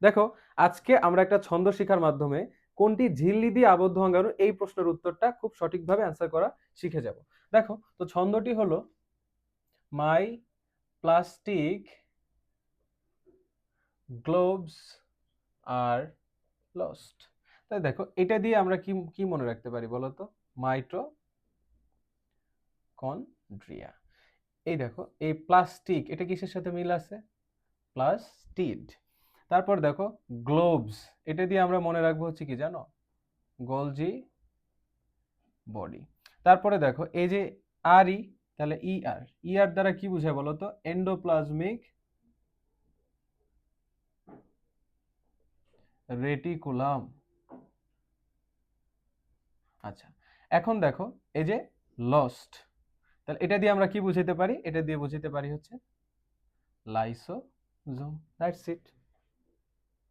দেখো, আজকে আমরা একটা ছন্দ শিখার মাধ্যমে কোনটি ঝিল্লি দিয়ে আবদ্ধ অঙ্গাণু এই প্রশ্নের উত্তরটা খুব সঠিকভাবে অ্যান্সার করা শিখে যাব। দেখো, তো ছন্দটি হলো মাই প্লাস্টিক গ্লোভস আর লস্ট। তাই দেখো, এটা দিয়ে আমরা কি কি মনে রাখতে পারি বলো তো? মাইটোকন্ড্রিয়া। এই দেখো, এই প্লাস্টিক এটা কিসের সাথে মিল আছে? প্লাস্টিড। তারপর দেখো, গ্লোভস এটা দিয়ে আমরা মনে রাখবো হচ্ছে কি জানো? Golgi body. তারপরে দেখো এই যে আর ই, তাহলে ইআর, ইআর দ্বারা কি বুঝায় বলো তো? Endoplasmic reticulum. আচ্ছা, এখন দেখো এই যে লস্ট, তাহলে এটা দিয়ে আমরা কি বুঝাতে পারি? এটা দিয়ে বুঝাতে পারি হচ্ছে লাইসোজোম। That's it.